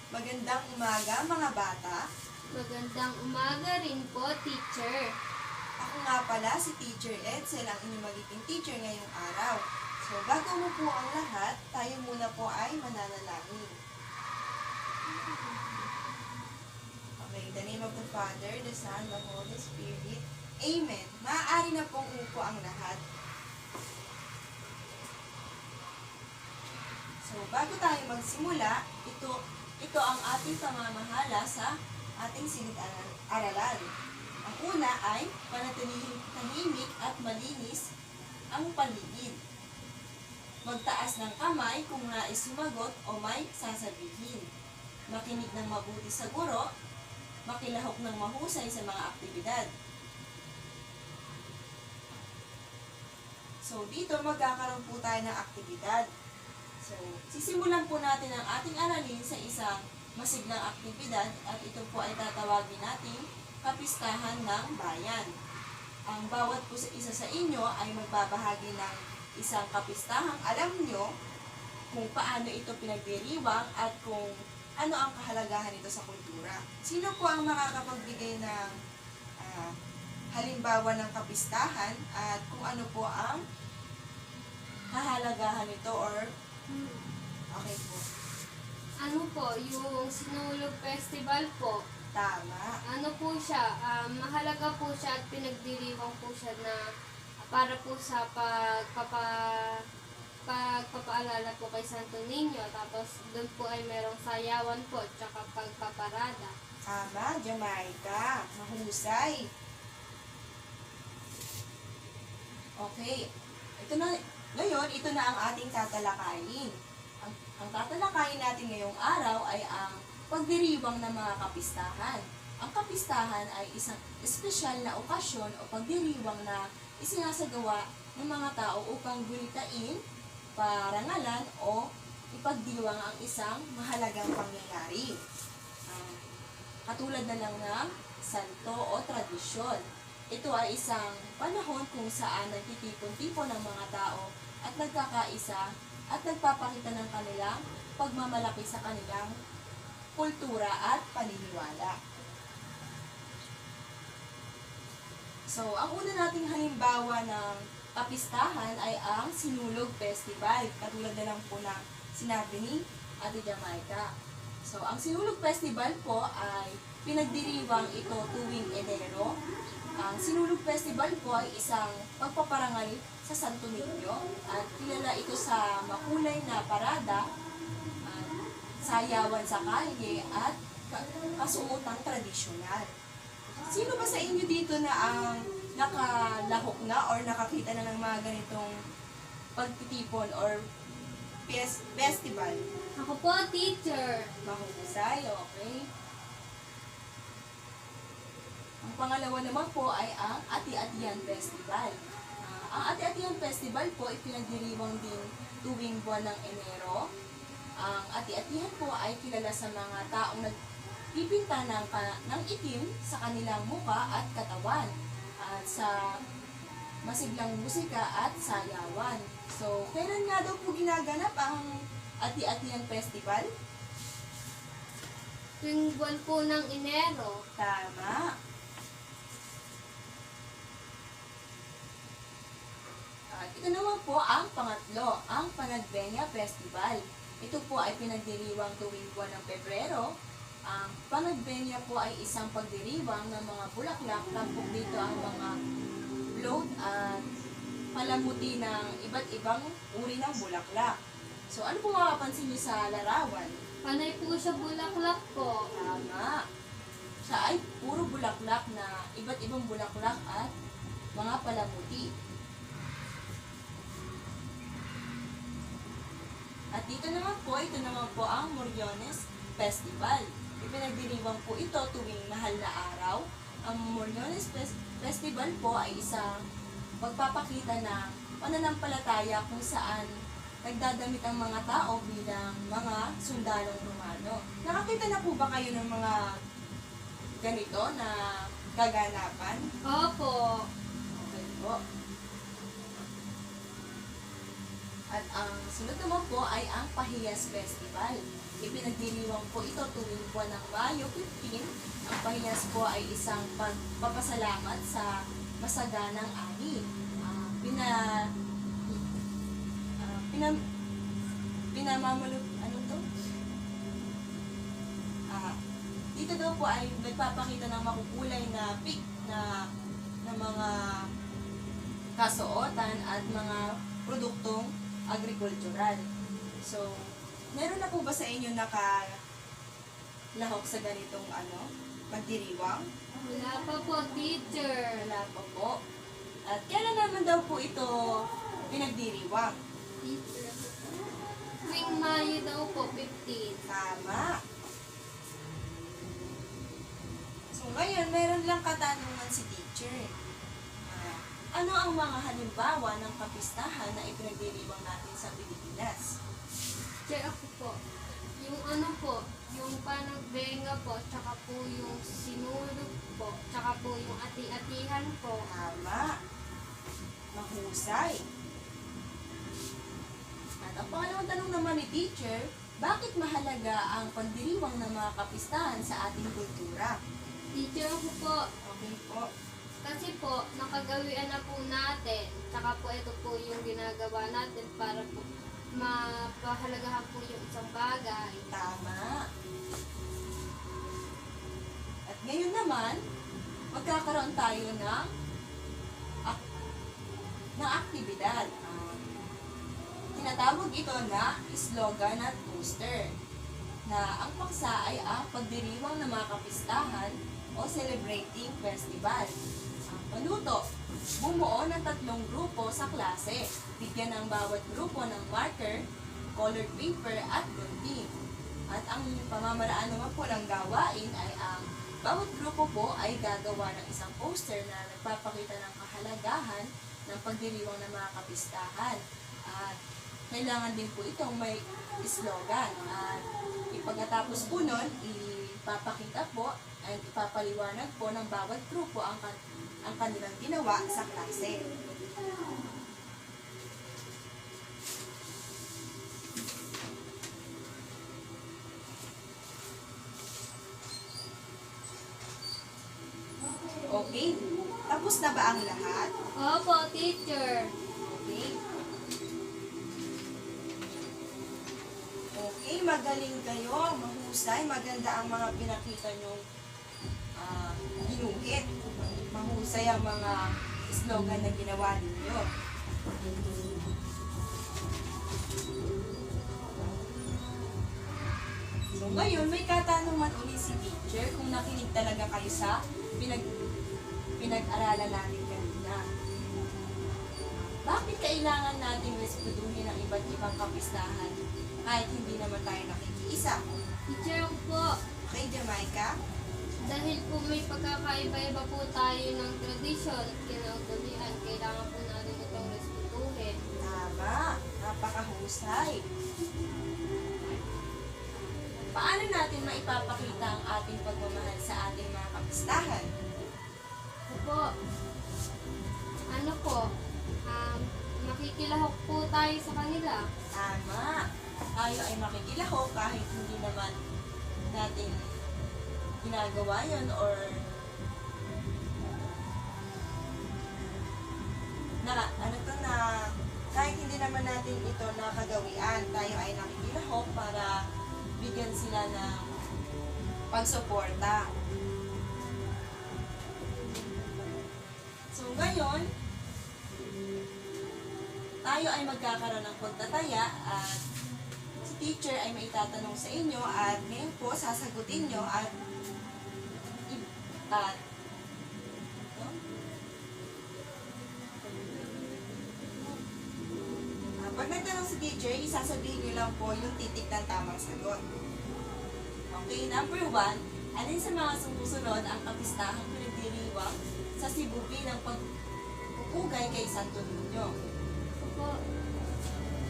Magandang umaga mga bata. Magandang umaga rin po, teacher. Ako nga pala si Teacher Edsel, ang inyong magiging teacher ngayong araw. So bago mo po ang lahat, tayo muna po ay mananalangin. Okay, in the name of the Father, the Son, the Holy Spirit. Amen. Maaari na pong umupo ang lahat. So, bago tayo magsimula, ito ang ating pamamahala sa ating silid-aralan. Ang una ay panatilihing tahimik at malinis ang paligid. Magtaas ng kamay kung nais sumagot o may sasabihin. Makinig ng mabuti sa guro, makilahok ng mahusay sa mga aktibidad. So, dito magkakaroon po tayo ng aktibidad. So, sisimulan po natin ang ating aralin sa isang masiglang aktibidad at ito po ay tatawagin natin kapistahan ng bayan. Ang bawat po sa isa sa inyo ay magbabahagi ng isang kapistahang alam nyo kung paano ito pinagdiriwang at kung ano ang kahalagahan nito sa kultura. Sino po ang makakapagbigay ng halimbawa ng kapistahan at kung ano po ang kahalagahan nito or okay po. Ano po, yung Sinulog Festival po, Tama. ano po siya, mahalaga po siya at pinagdiriwang po siya na para po sa pagpapaalala po kay Santo Niño. Tapos doon po ay merong sayawan po at saka pagpaparada. Tama, Jamaica. Mahusay. Okay. Ngayon, ito na ang ating tatalakayin. Ang tatalakayin natin ngayong araw ay ang pagdiriwang ng mga kapistahan. Ang kapistahan ay isang espesyal na okasyon o pagdiriwang na isinasagawa ng mga tao upang gulitain, parangalan o ipagdiwang ang isang mahalagang pangyayari. Katulad na lang ng santo o tradisyon. Ito ay isang panahon kung saan nagtitipon-tipon ng mga tao at nagkakaisa at nagpapakita ng kanilang pagmamalaki sa kanilang kultura at paniniwala. So, ang una nating halimbawa ng kapistahan ay ang Sinulog Festival. Katulad na lang po ng sinabi ni Ate Jamaica. So, ang Sinulog Festival po ay pinagdiriwang ito tuwing Enero. Ang Sinulog Festival po ay isang pagpaparangal sa Santo Niño at kilala ito sa makulay na parada, sayawan sa kalye at kasuotang tradisyonal. Sino ba sa inyo dito na ang nakalahok na or nakakita na ng mga ganitong pagtitipon or festival? Ako po, teacher. Mahusay, okay? Ang pangalawa naman po ay ang Ati-Atihan Festival. Ang Ati-Atihan Festival po ay pinagdiriwang din tuwing buwan ng Enero. Ang Ati-Atihan po ay kilala sa mga taong nagpipinta ng itim sa kanilang muka at katawan at sa masiglang musika at sayawan. So, kailan nga daw po ginaganap ang Ati-Atihan Festival? Tuwing buwan po ng Enero. Tama. At ito naman po ang pangatlo, ang Panagbenga Festival. Ito po ay pinagdiriwang tuwing buwan ng Pebrero. Ang Panagbenga po ay isang pagdiriwang ng mga bulaklak. Tampok dito ang mga float at palamuti ng iba't ibang uri ng bulaklak. So, ano po mapapansin niyo sa larawan? Panay po siya bulaklak po. Tama. Siya ay puro bulaklak na iba't ibang bulaklak at mga palamuti. At ito naman po ang Moriones Festival. Ipinagdiriwang po ito tuwing mahal na araw. Ang Moriones Festival po ay isang pagpapakita ng pananampalataya kung saan nagdadamit ang mga tao bilang mga sundalong Romano. Nakakita na po ba kayo ng mga ganito na kaganapan? Opo. Okay po. At ang sunod naman po ay ang Pahiyas Festival. Ipinagdiriwang po ito tuwing buwan ng Mayo 15. Ang Pahias po ay isang pagpapasalamat sa masaganang ani. Ah, pina, ah, pina, pinamamalut, ano to? Dito daw po ay nagpapakita ng makukulay na pic na mga kasuotan at mga produktong agricultural. So, meron na po ba sa inyo nakalahok sa ganitong pagdiriwang? Wala pa po, teacher. Wala pa po. At kailan naman daw po ito pinagdiriwang? Teacher. Tuwing Mayo daw po, 15. Tama. So, ngayon, meron lang katanungan si teacher. Ano ang mga halimbawa ng kapistahan na ipinagdiriwang natin sa Pilipinas? Teacher, ako po. Yung ano po, yung panagbenga po, tsaka po yung sinulog po, tsaka po yung ati-atihan po. Tama. Mahusay. At ang pangalawang tanong naman ni teacher, bakit mahalaga ang pagdiriwang ng mga kapistahan sa ating kultura? Teacher, ako po. Okay po. Kasi po, nakagawian na po natin, tsaka po ito po yung ginagawa natin para po mapahalagahan po yung isang bagay. Tama. At ngayon naman, magkakaroon tayo ng aktibidad. Tinatawag ito na slogan at poster, na ang paksa ay ang pagdiriwang ng mga kapistahan o celebrating festival. Panuto, bumuo ng 3 grupo sa klase. Bigyan ng bawat grupo ng marker, colored paper at gunting. At ang pamamaraan naman po ng gawain ay ang bawat grupo po ay gagawa ng isang poster na nagpapakita ng kahalagahan ng pagdiriwang ng mga kapistahan. At kailangan din po itong may slogan. At pagkatapos po nun, ipapakita po at ipapaliwanag po ng bawat grupo ang kanilang ginawa sa klase. Okay? Tapos na ba ang lahat? Opo, teacher. Okay? Okay, magaling kayo, mahusay, maganda ang mga pinakita nyong ginuhit. Mahusay ang mga slogan na ginawa ninyo. So ngayon, may katanungan ulit si teacher kung nakinig talaga kayo sa pinag-aralan natin kanina. Bakit kailangan natin respetuhin ang iba't ibang kapistahan kahit hindi naman tayo nakikiisa? Teacher, ako po. Okay, Jamaica? Dahil po may pagkakaiba-iba po tayo ng tradisyon at kinautulian, kailangan po natin itong respetuhin. Tama, napakahusay. Paano natin maipapakita ang ating pagmamahal sa ating mga kapistahan? Opo. Ano po? Makikilahok po tayo sa kanila. Tama, tayo ay makikilahok kahit hindi naman natin ginagawa yun or kahit hindi naman natin ito nakagawian, tayo ay nakikilahok para bigyan sila ng pagsuporta. So ngayon, tayo ay magkakaroon ng pagtataya at si teacher ay may itatanong sa inyo at ngayon po sasagutin nyo at pag nagtanong si teacher, isasabihin nyo lang po yung titik ng tamang sagot. Okay, number 1, alin sa mga sumusunod ang kapistahang pinagdiriwang sa Cebu bilang pagpupugay kay Santo Niño? Opo.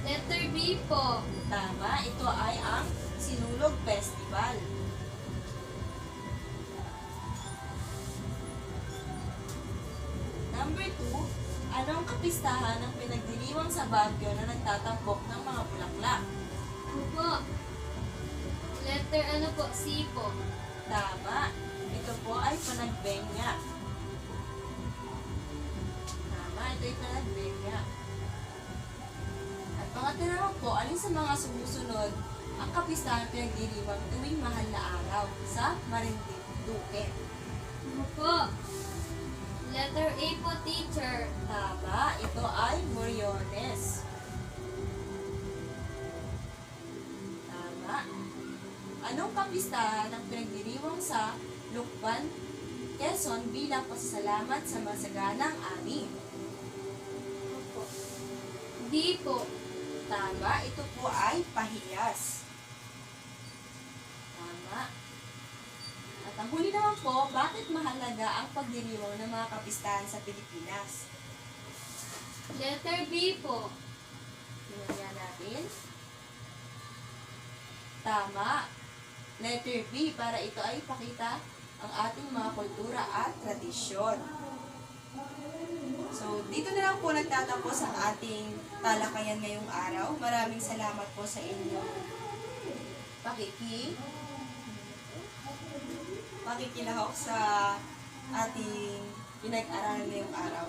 Letter B po. Tama, ito ay ang Sinulog Festival. Number 2, anong kapistahan ang pinagdiriwang sa Baguio na nagtatampok ng mga bulaklak? Opo. Letter ano po, C po. Tama. Ito po ay Panagbenga. Tama, ito ay Panagbenga. At pangatlo naman po, alin sa mga sumusunod ang kapistahan pinagdiriwang tuwing mahal na araw sa Marinduque? Ano po? Letter A po, teacher. Tama, ito ay Moriones. Tama. Anong kapistahan ang pinagdiriwang sa Lukban, Quezon bilang pasasalamat sa masaganang ani? Ano po? D po. Tama, ito po ay Pahiyas. Tama. At ang huli naman po, bakit mahalaga ang pagdiriwang ng mga kapistahan sa Pilipinas? Letter B po. Tingnan natin. Tama. Letter B, para ito ay ipakita ang ating mga kultura at tradisyon. So, dito na lang po nagtatapos ang ating talakayan ngayong araw. Maraming salamat po sa inyong pakikilahok sa ating pinag-aralan ngayong araw.